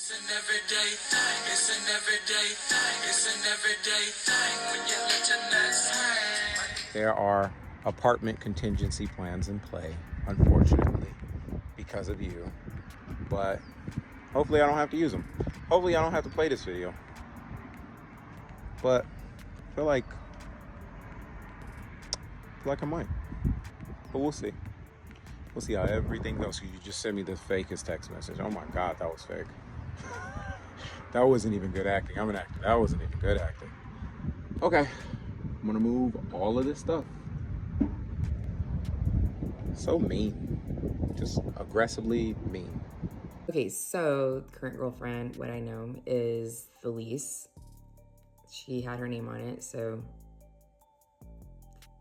It's an everyday thing. It's an everyday thing. It's an everyday thing when you let your nuts hang. There are apartment contingency plans in play, unfortunately, because of you. But hopefully I don't have to use them. Hopefully I don't have to play this video. But I feel like I might. But we'll see. We'll see how everything goes. You just sent me the fakest text message. Oh my God, that was fake. That wasn't even good acting. I'm an actor. That wasn't even good acting. Okay, I'm gonna move all of this stuff. So mean. Just aggressively mean. Okay, so current girlfriend, what I know is Felice. She had her name on it, so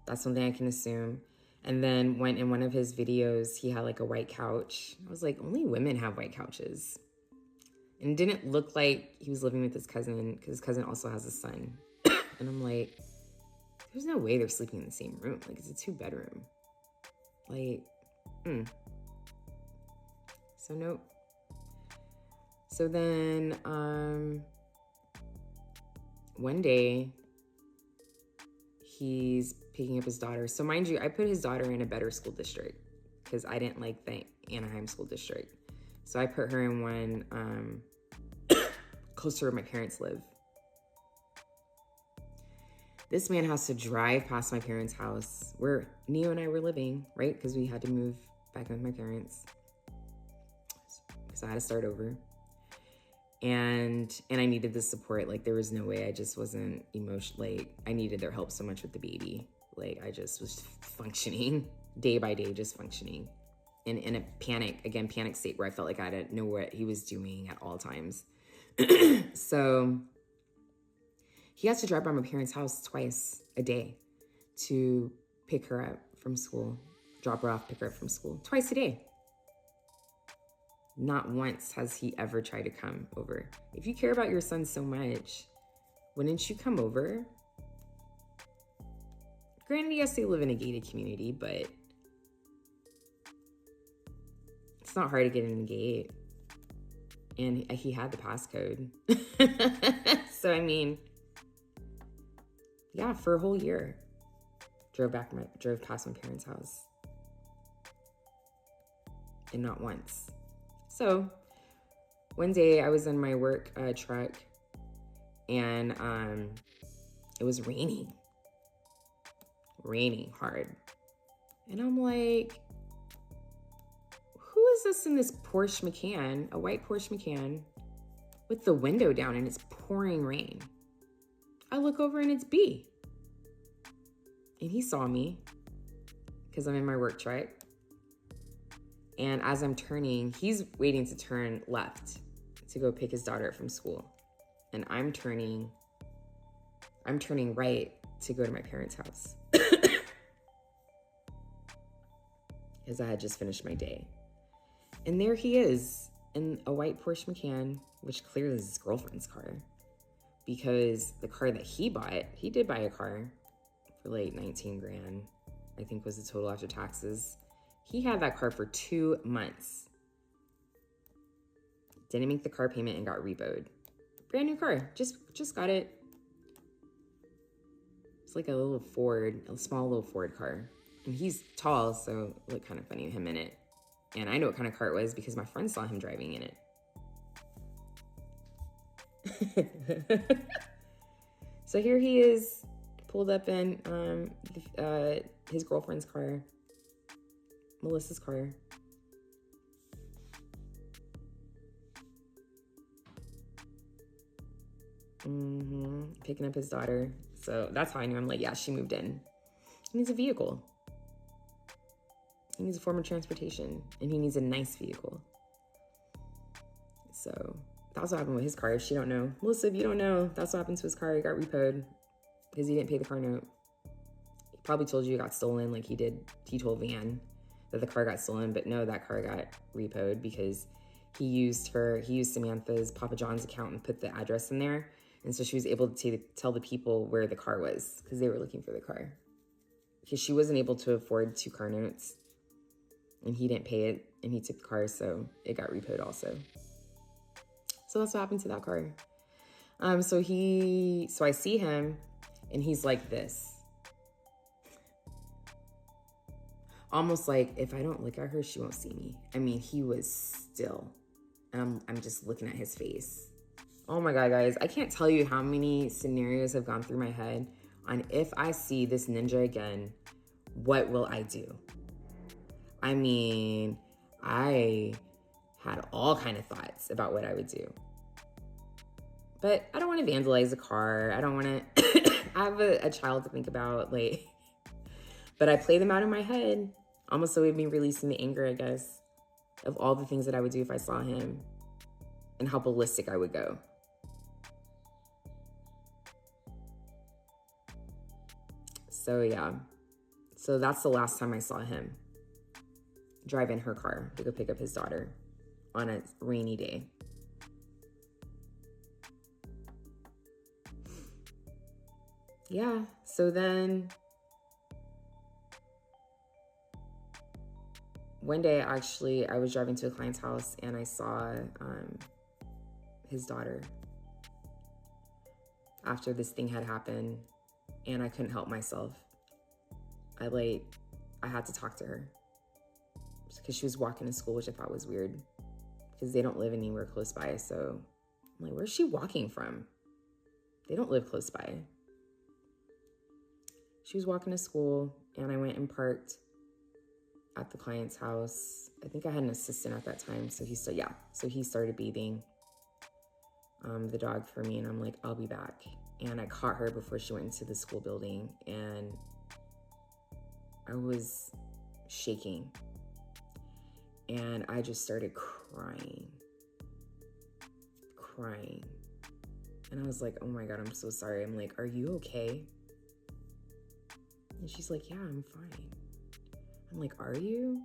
that's something I can assume. And then when in one of his videos, he had like a white couch. I was like, only women have white couches. And it didn't look like he was living with his cousin, because his cousin also has a son. And I'm like, there's no way they're sleeping in the same room. Like, it's a 2-bedroom. Like, So nope. So then, one day, he's picking up his daughter. So mind you, I put his daughter in a better school district because I didn't like the Anaheim school district. So I put her in one closer to where my parents live. This man has to drive past my parents' house where Neo and I were living, right? Because we had to move back in with my parents. Because I had to start over. And I needed the support. Like, there was no way. I just wasn't like, I needed their help so much with the baby. Like, I just was functioning day by day, just functioning in a panic state where I felt like I didn't know what he was doing at all times. So he has to drive by my parents' house twice a day to pick her up from school, drop her off, pick her up from school, twice a day. Not once has he ever tried to come over. If you care about your son so much, wouldn't you come over? Granted, yes, they live in a gated community, but it's not hard to get in the gate. And he had the passcode. So, I mean, yeah, for a whole year, drove past my parents' house. And not once. So one day I was in my work truck and it was raining hard. And I'm like, who is this in this Porsche Macan, a white Porsche Macan with the window down and it's pouring rain? I look over and it's B. And he saw me because I'm in my work truck. And as I'm turning, he's waiting to turn left to go pick his daughter up from school. And I'm turning right to go to my parents' house. Because I had just finished my day. And there he is in a white Porsche Macan, which clearly is his girlfriend's car. Because the car that he bought, he did buy a car for like 19 grand, I think was the total after taxes. He had that car for 2 months. Didn't make the car payment and got repoed. Brand new car, just got it. It's like a small little Ford car. And he's tall, so it looked kind of funny with him in it. And I know what kind of car it was because my friend saw him driving in it. So here he is, pulled up in his girlfriend's car. Melissa's car. Picking up his daughter. So that's how I knew. I'm like, yeah, she moved in. He needs a vehicle. He needs a form of transportation. And he needs a nice vehicle. So that's what happened with his car. If you don't know. Melissa, if you don't know, that's what happened to his car. He got repoed because he didn't pay the car note. He probably told you it got stolen like he did. He told Van that the car got stolen, but no, that car got repoed because he used Samantha's Papa John's account and put the address in there. And so she was able to tell the people where the car was because they were looking for the car. Because she wasn't able to afford 2 car notes and he didn't pay it and he took the car, so it got repoed also. So that's what happened to that car. So I see him and he's like this. Almost like if I don't look at her, she won't see me. I mean, he was still. And I'm just looking at his face. Oh my God, guys. I can't tell you how many scenarios have gone through my head on if I see this ninja again, what will I do? I mean, I had all kind of thoughts about what I would do. But I don't want to vandalize a car. I don't want to, I have a child to think about, like, but I play them out in my head, almost so it would be releasing the anger, I guess, of all the things that I would do if I saw him and how ballistic I would go. So yeah, so that's the last time I saw him driving her car to go pick up his daughter on a rainy day. Yeah, so then one day, actually, I was driving to a client's house and I saw his daughter after this thing had happened, and I couldn't help myself. I had to talk to her because she was walking to school, which I thought was weird because they don't live anywhere close by. So I'm like, where's she walking from? They don't live close by. She was walking to school and I went and parked at the client's house. I think I had an assistant at that time. So he started bathing the dog for me, and I'm like, I'll be back. And I caught her before she went into the school building, and I was shaking. And I just started crying. And I was like, oh my God, I'm so sorry. I'm like, are you okay? And she's like, yeah, I'm fine. I'm like, are you?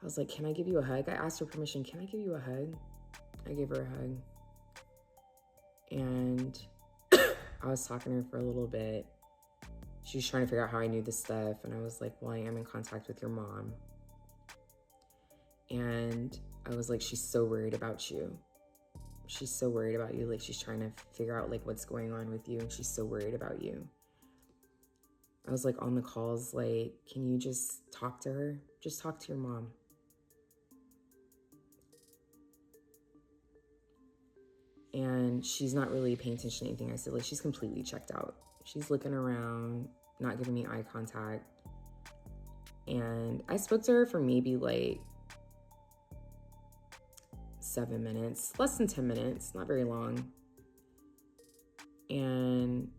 I was like, can I give you a hug? I asked her permission. Can I give you a hug? I gave her a hug. And I was talking to her for a little bit. She was trying to figure out how I knew this stuff. And I was like, well, I am in contact with your mom. And I was like, she's so worried about you. She's so worried about you. Like, she's trying to figure out like what's going on with you. And she's so worried about you. I was like on the calls, like, can you just talk to her? Just talk to your mom. And she's not really paying attention to anything I said. Like, she's completely checked out. She's looking around, not giving me eye contact. And I spoke to her for maybe like 7 minutes, less than 10 minutes, not very long. And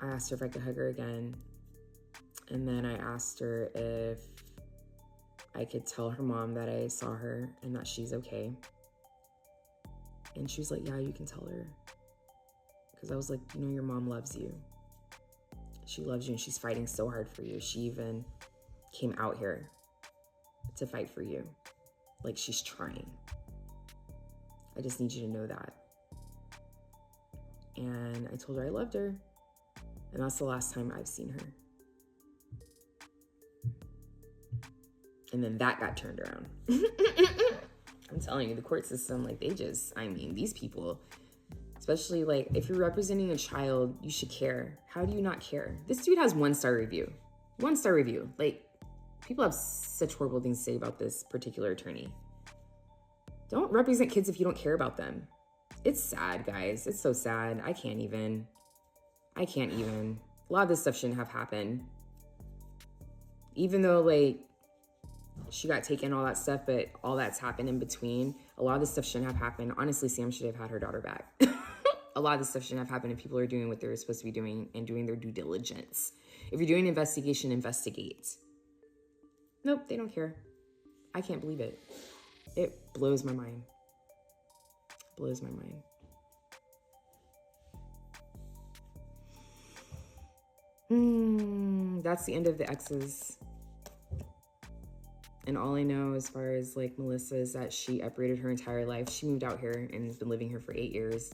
I asked her if I could hug her again. And then I asked her if I could tell her mom that I saw her and that she's okay. And she was like, yeah, you can tell her. Because I was like, you know, your mom loves you. She loves you and she's fighting so hard for you. She even came out here to fight for you. Like, she's trying. I just need you to know that. And I told her I loved her. And that's the last time I've seen her. And then that got turned around. I'm telling you, the court system, like, these people, especially, like, if you're representing a child, you should care. How do you not care? This dude has 1-star review. 1-star review. Like, people have such horrible things to say about this particular attorney. Don't represent kids if you don't care about them. It's sad, guys. It's so sad. I can't even. A lot of this stuff shouldn't have happened. Even though, like, she got taken, all that stuff, but all that's happened in between. A lot of this stuff shouldn't have happened. Honestly, Sam should have had her daughter back. A lot of this stuff shouldn't have happened if people are doing what they're supposed to be doing and doing their due diligence. If you're doing an investigation, investigate. Nope, they don't care. I can't believe it. It blows my mind. Blows my mind. That's the end of the exes. And all I know as far as like Melissa is that she uprooted her entire life. She moved out here and has been living here for 8 years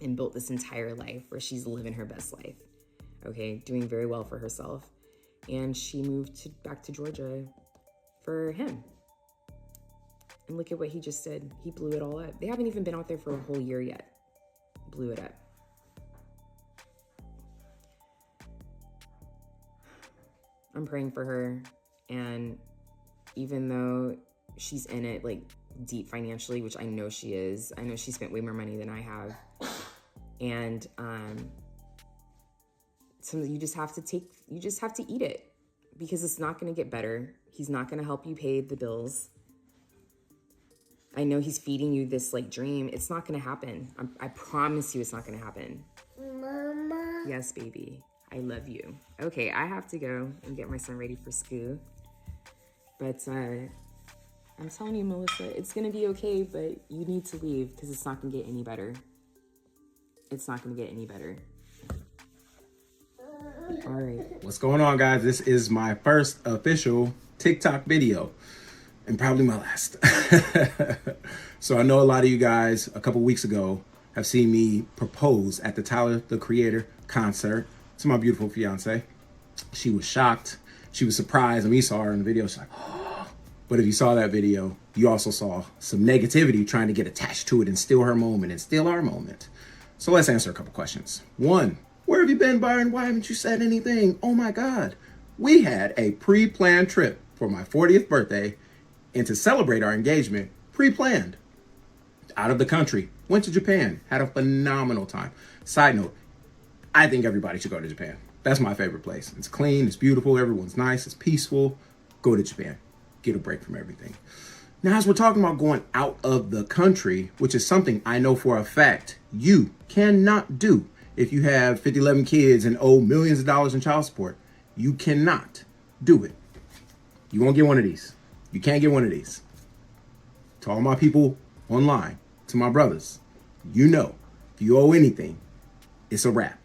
and built this entire life where she's living her best life. Okay, doing very well for herself. And she moved back to Georgia for him. And look at what he just said. He blew it all up. They haven't even been out there for a whole year yet. Blew it up. I'm praying for her. And even though she's in it like deep financially, which I know she is, I know she spent way more money than I have. And so you just have to eat it, because it's not going to get better. He's not going to help you pay the bills. I know he's feeding you this like dream. It's not going to happen. I promise you it's not going to happen. Mama. Yes, baby. I love you. Okay, I have to go and get my son ready for school. But I'm telling you, Melissa, it's going to be okay, but you need to leave because it's not going to get any better. It's not going to get any better. All right. What's going on, guys? This is my first official TikTok video, and probably my last. So I know a lot of you guys a couple weeks ago have seen me propose at the Tyler, the Creator concert to my beautiful fiance. She was shocked. She was surprised. I mean, you saw her in the video. She's like, oh. But if you saw that video, you also saw some negativity trying to get attached to it and steal her moment and steal our moment. So let's answer a couple questions. One, where have you been, Byron? Why haven't you said anything? Oh my God. We had a pre-planned trip for my 40th birthday, and to celebrate our engagement, pre-planned. Out of the country, went to Japan, had a phenomenal time. Side note, I think everybody should go to Japan. That's my favorite place. It's clean, it's beautiful, everyone's nice, it's peaceful. Go to Japan, get a break from everything. Now, as we're talking about going out of the country, which is something I know for a fact you cannot do if you have 50, 11 kids and owe millions of dollars in child support, you cannot do it. You won't get one of these. You can't get one of these. To all my people online, to my brothers, you know, if you owe anything, it's a wrap.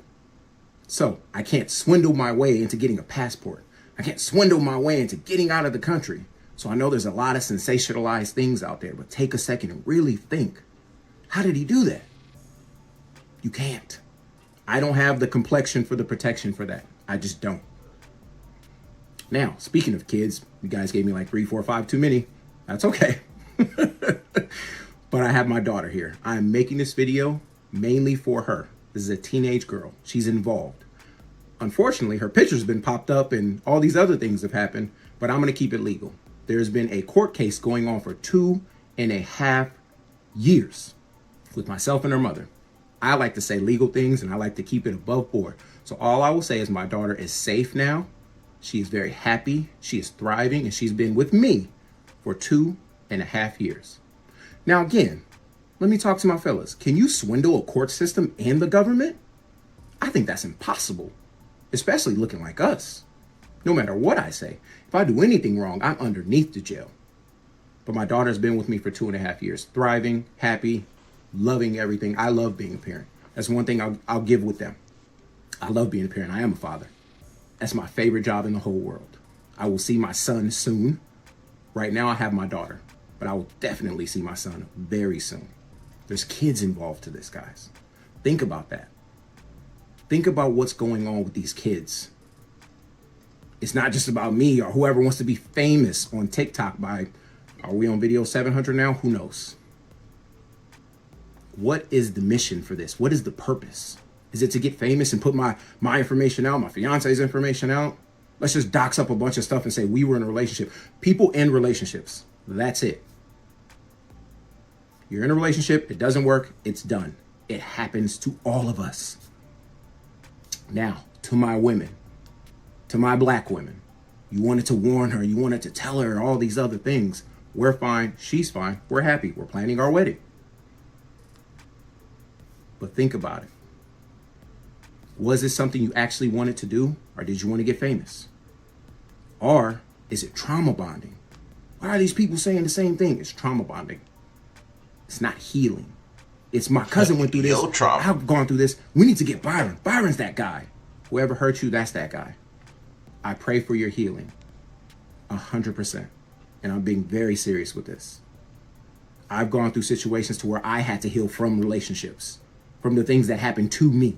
So I can't swindle my way into getting a passport. I can't swindle my way into getting out of the country. So I know there's a lot of sensationalized things out there, but take a second and really think, how did he do that? You can't. I don't have the complexion for the protection for that. I just don't. Now, speaking of kids, you guys gave me like 3, 4, 5 too many. That's okay. But I have my daughter here. I'm making this video mainly for her. This is a teenage girl. She's involved. Unfortunately, her picture's been popped up and all these other things have happened, but I'm going to keep it legal. There's been a court case going on for 2.5 years with myself and her mother. I like to say legal things and I like to keep it above board. So all I will say is my daughter is safe now. She is very happy. She is thriving, and she's been with me for 2.5 years. Now, again, let me talk to my fellas. Can you swindle a court system and the government? I think that's impossible, especially looking like us. No matter what I say, if I do anything wrong, I'm underneath the jail. But my daughter's been with me for 2.5 years, thriving, happy, loving everything. I love being a parent. That's one thing I'll give with them. I love being a parent. I am a father. That's my favorite job in the whole world. I will see my son soon. Right now I have my daughter, but I will definitely see my son very soon. There's kids involved to this, guys. Think about that. Think about what's going on with these kids. It's not just about me or whoever wants to be famous on TikTok by, are we on video 700 now? Who knows? What is the mission for this? What is the purpose? Is it to get famous and put my information out, my fiance's information out? Let's just dox up a bunch of stuff and say we were in a relationship. People end relationships. That's it. You're in a relationship. It doesn't work. It's done. It happens to all of us. Now, to my women, to my black women, you wanted to warn her. You wanted to tell her all these other things. We're fine. She's fine. We're happy. We're planning our wedding. But think about it. Was this something you actually wanted to do, or did you want to get famous? Or is it trauma bonding? Why are these people saying the same thing? It's trauma bonding. It's not healing. It's my cousin went through this. I've gone through this. We need to get Byron. Byron's that guy. Whoever hurt you, that's that guy. I pray for your healing. 100%. And I'm being very serious with this. I've gone through situations to where I had to heal from relationships, from the things that happened to me.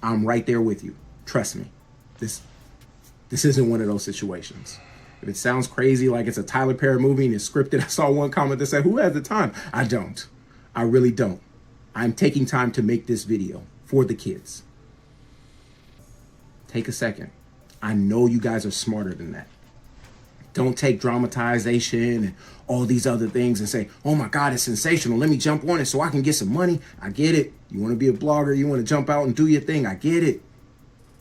I'm right there with you. Trust me. This isn't one of those situations. If it sounds crazy, like it's a Tyler Perry movie and it's scripted, I saw one comment that said, who has the time? I don't. I really don't. I'm taking time to make this video for the kids. Take a second. I know you guys are smarter than that. Don't take dramatization and all these other things and say, oh my God, it's sensational. Let me jump on it so I can get some money. I get it. You want to be a blogger. You want to jump out and do your thing. I get it.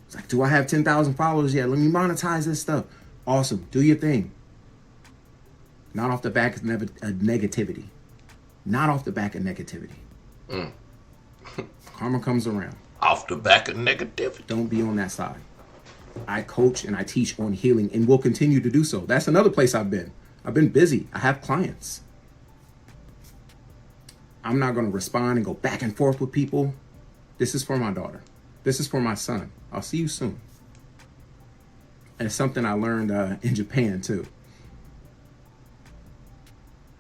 It's like, do I have 10,000 followers yet? Let me monetize this stuff. Awesome. Do your thing. Not off the back of negativity. Not off the back of negativity. Karma comes around. Off the back of negativity. Don't be on that side. I coach and I teach on healing and will continue to do so. That's another place I've been. I've been busy. I have clients. I'm not going to respond and go back and forth with people. This is for my daughter. This is for my son. I'll see you soon. And it's something I learned in Japan too.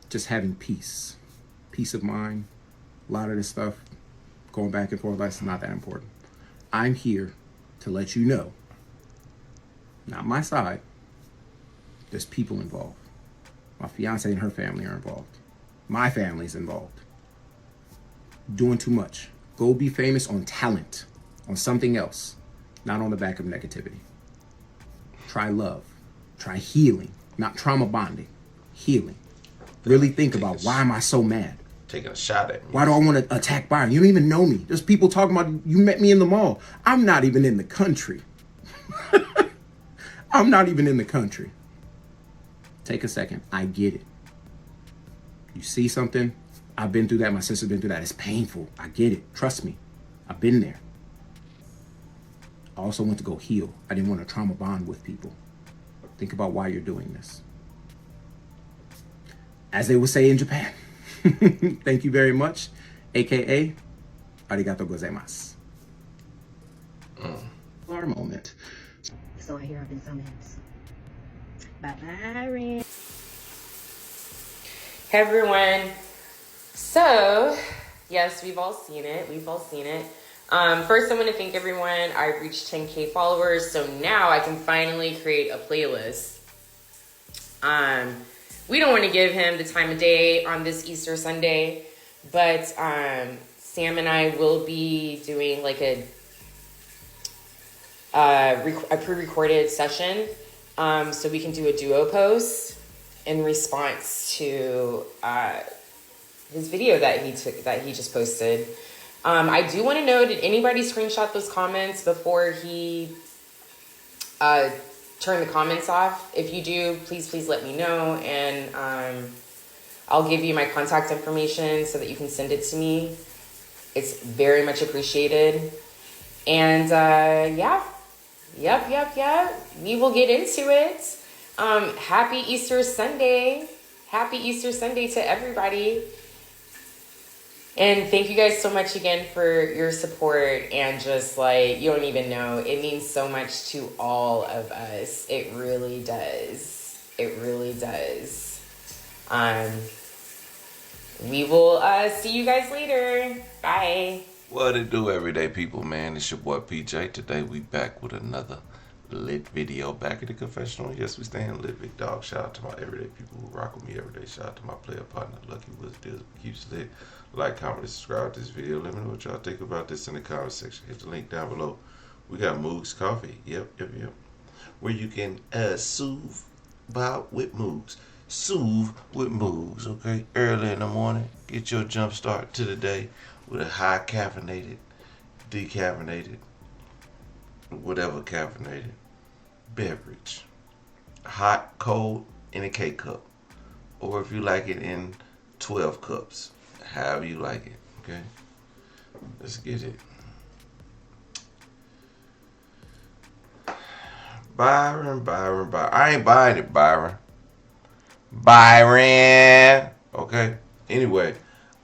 Just having peace. Peace of mind. A lot of this stuff, going back and forth, that's not that important. I'm here to let you know, not my side, there's people involved. My fiance and her family are involved. My family's involved. Doing too much. Go be famous on talent, on something else, not on the back of negativity. Try love. Try healing, not trauma bonding. Healing. Really think about, why am I so mad? Taking a shot at me. Why do I want to attack Byron? You don't even know me. There's people talking about, you met me in the mall. I'm not even in the country. I'm not even in the country. Take a second. I get it. You see something? I've been through that. My sister's been through that. It's painful. I get it. Trust me. I've been there. I also went to go heal. I didn't want to trauma bond with people. Think about why you're doing this. As they would say in Japan, thank you very much, aka arigato gozaimasu. Our moment. So I hear up in some ends. Bye-bye, Ren. Hey everyone. So, yes, we've all seen it. First, I want to thank everyone. I've reached 10K followers, so now I can finally create a playlist. We don't want to give him the time of day on this Easter Sunday, but Sam and I will be doing like a pre-recorded session, so we can do a duo post in response to his video that he just posted. I do want to know, did anybody screenshot those comments before he turn the comments off? If you do, please let me know, and I'll give you my contact information so that you can send it to me. It's very much appreciated. And yeah, we will get into it. Happy Easter Sunday. Happy Easter Sunday to everybody. And thank you guys so much again for your support, and just like, you don't even know, it means so much to all of us. It really does. It really does. We will see you guys later. Bye. What it do, everyday people, man? It's your boy PJ. Today we back with another lit video. Back at the confessional. Yes, we stand lit, big dog. Shout out to my everyday people who rock with me every day. Shout out to my player partner, Lucky Woods Deals. Keeps lit. Like, comment, and subscribe to this video. Let me know what y'all think about this in the comment section. Hit the link down below. We got Moogs Coffee. Yep. Where you can soothe with Moogs. Soothe with Moogs, okay? Early in the morning. Get your jump start to the day with a high caffeinated, decaffeinated, whatever caffeinated beverage. Hot, cold, in a K-cup. Or if you like it in 12 cups. However you like it, okay? Let's get it. Byron. I ain't buying it, Byron. Okay? Anyway,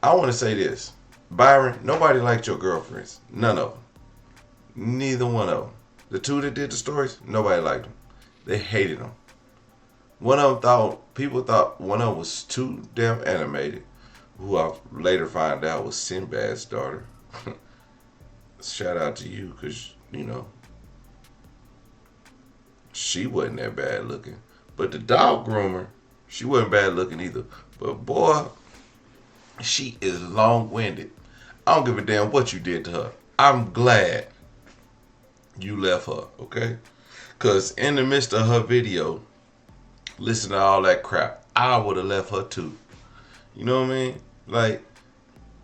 I want to say this. Byron, nobody liked your girlfriends. None of them. Neither one of them. The two that did the stories, nobody liked them. They hated them. People thought one of them was too damn animated. Who I later find out was Sinbad's daughter. Shout out to you, because, you know, she wasn't that bad looking. But the dog groomer, she wasn't bad looking either. But boy, she is long-winded. I don't give a damn what you did to her. I'm glad you left her, okay? Because in the midst of her video, listen to all that crap, I would have left her too. You know what I mean? Like,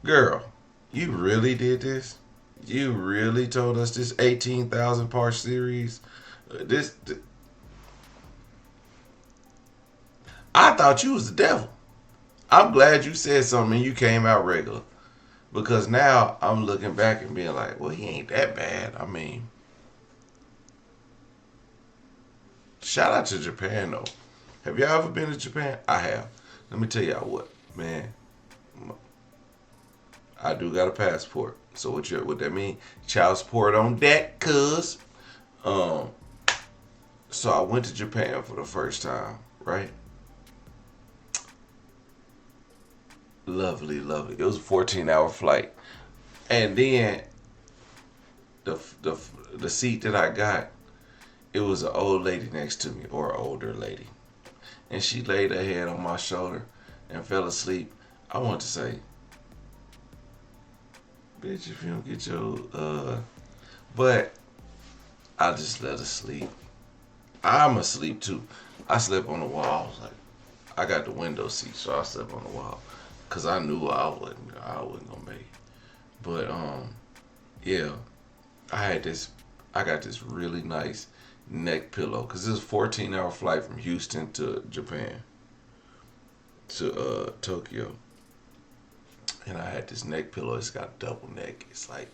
girl, you really did this? You really told us this 18,000 part series? This I thought you was the devil. I'm glad you said something and you came out regular. Because now I'm looking back and being like, well, he ain't that bad. I mean, shout out to Japan, though. Have y'all ever been to Japan? I have. Let me tell y'all what, man. I do got a passport. So what that mean? Child support on deck, cuz. So I went to Japan for the first time, right? Lovely, lovely. It was a 14-hour flight. And then the seat that I got, it was an old lady next to me, or an older lady. And she laid her head on my shoulder and fell asleep. I want to say, bitch, if you don't get your, but I just let her sleep. I'm asleep too. I slept on the wall. I was like, I got the window seat, so I slept on the wall. Cause I knew I wasn't gonna make it. But yeah, I got this really nice neck pillow. Cause it's a 14-hour flight from Houston to Japan, to Tokyo. And I had this neck pillow. It's got double neck. It's like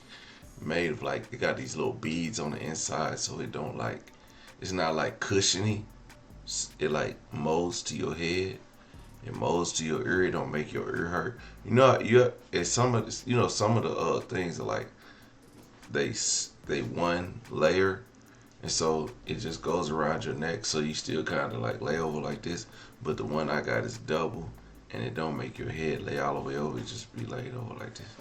made of like, it got these little beads on the inside, so it don't like, it's not like cushiony. It like molds to your head. It molds to your ear. It don't make your ear hurt. You know, some of the things are like they one layer, and so it just goes around your neck. So you still kind of like lay over like this. But the one I got is double, and it don't make your head lay all the way over. It just be laid over like this.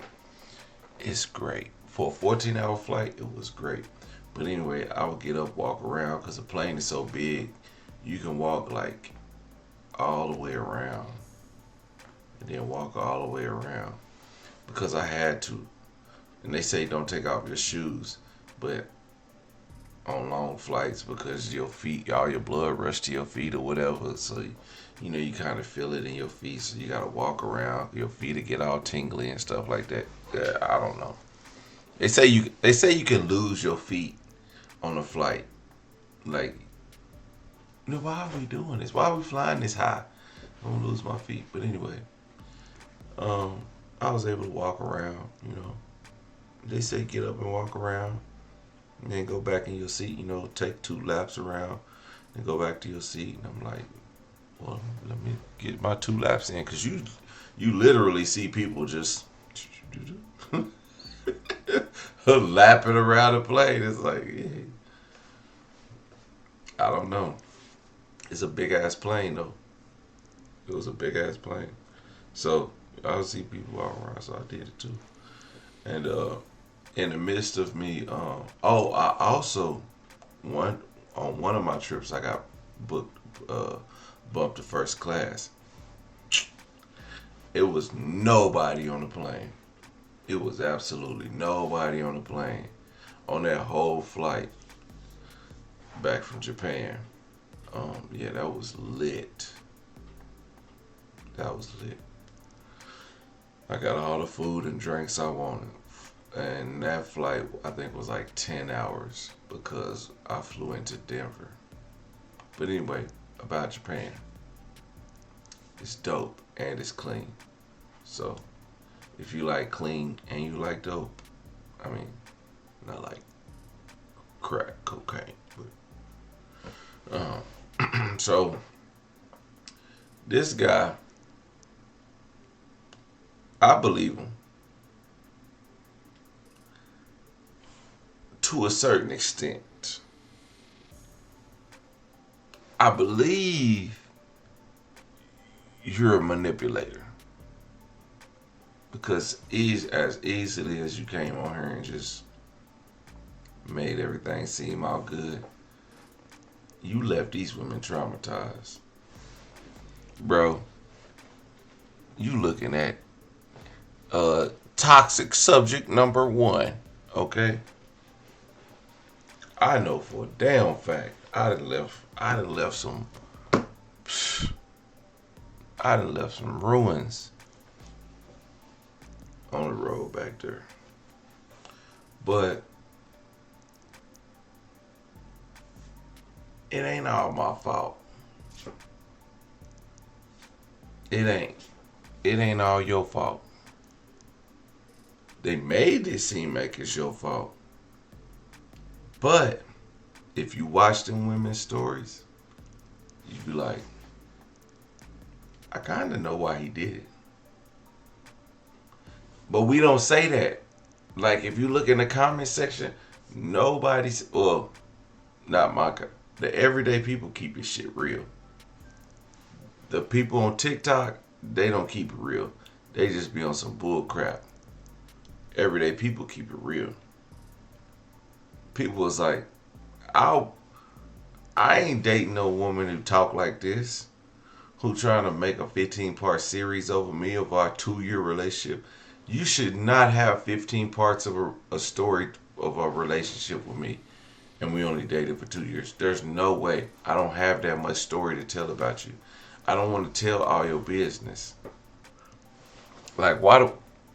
It's great for a 14-hour flight. It was great. But anyway, I would get up, walk around, because the plane is so big. You can walk like all the way around, and then walk all the way around, because I had to. And they say don't take off your shoes, but on long flights, because your feet, all your blood rush to your feet or whatever, so you kind of feel it in your feet, so you gotta walk around your feet to get all tingly and stuff like that. Yeah, I don't know. They say you can lose your feet on a flight. Like, why are we doing this? Why are we flying this high? I'm gonna lose my feet. But anyway, I was able to walk around, They say get up and walk around, and then go back in your seat, take 2 laps around, and go back to your seat. And I'm like, well, let me get my 2 laps in, because you literally see people just lapping around the plane. It's like, yeah. I don't know. It's a big ass plane though. It was a big ass plane. So I would see people walk around, so I did it too. And in the midst of me, I also on one of my trips I got bumped to first class. It was nobody on the plane. It was absolutely nobody on the plane on that whole flight back from Japan. Yeah, that was lit. That was lit. I got all the food and drinks I wanted. And that flight, I think, was like 10 hours because I flew into Denver. But anyway, about Japan. It's dope and it's clean. So, if you like clean and you like dope, I mean, not like crack cocaine, but so this guy, I believe him to a certain extent. I believe you're a manipulator, because as easily as you came on here and just made everything seem all good, You left these women traumatized. Bro, you looking at toxic subject number 1, okay? I know for a damn fact I done left some ruins on the road back there. But it ain't all my fault. It ain't all your fault. They made it seem like it's your fault. But if you watch them women's stories, you be like, I kind of know why he did it. But we don't say that. Like, if you look in the comment section, nobody's, well, not my, the everyday people keep your shit real. The people on TikTok, they don't keep it real. They just be on some bull crap. Everyday people keep it real. People was like, I ain't dating no woman who talk like this, who trying to make a 15-part series over me of our 2-year relationship. You should not have 15 parts of a story of a relationship with me, and we only dated for 2 years. There's no way. I don't have that much story to tell about you. I don't want to tell all your business. Like,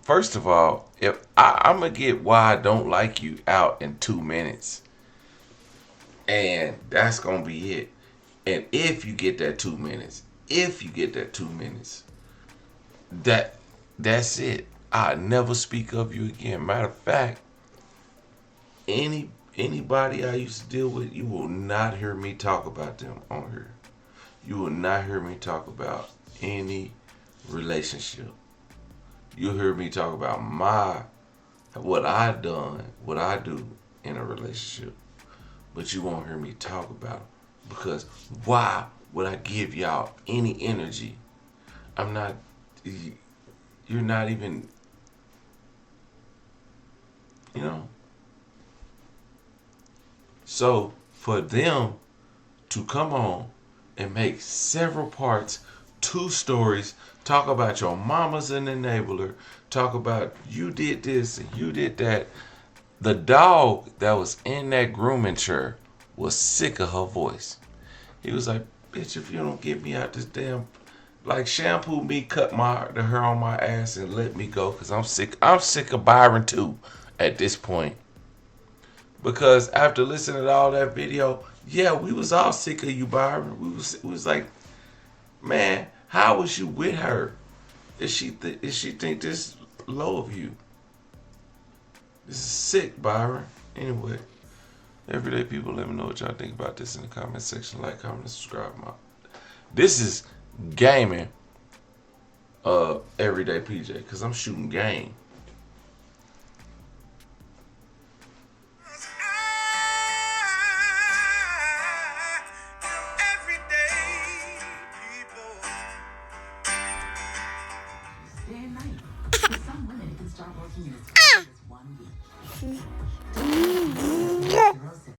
first of all, if I'm going to get why I don't like you out in 2 minutes. And that's going to be it. And if you get that 2 minutes, that's it. I never speak of you again. Matter of fact, anybody I used to deal with, you will not hear me talk about them on here. You will not hear me talk about any relationship. You'll hear me talk about what I've done, what I do in a relationship. But you won't hear me talk about it. Because why would I give y'all any energy? You're not even, you know. So for them to come on and make several parts, 2 stories, talk about your mama's an enabler, talk about you did this and you did that. The dog that was in that grooming chair was sick of her voice. He was like, bitch, if you don't get me out this damn, like, shampoo me, cut the hair on my ass and let me go, because I'm sick of Byron too at this point. Because after listening to all that video, yeah, we was all sick of you, Byron. We was like, man, how was you with her? Is she think this low of you? This is sick, Byron. Anyway, everyday people, let me know what y'all think about this in the comment section. Like, comment, and subscribe. This is gaming, everyday PJ, because I'm shooting game. Day and night. For some women, it can start working in as quick as 1 week.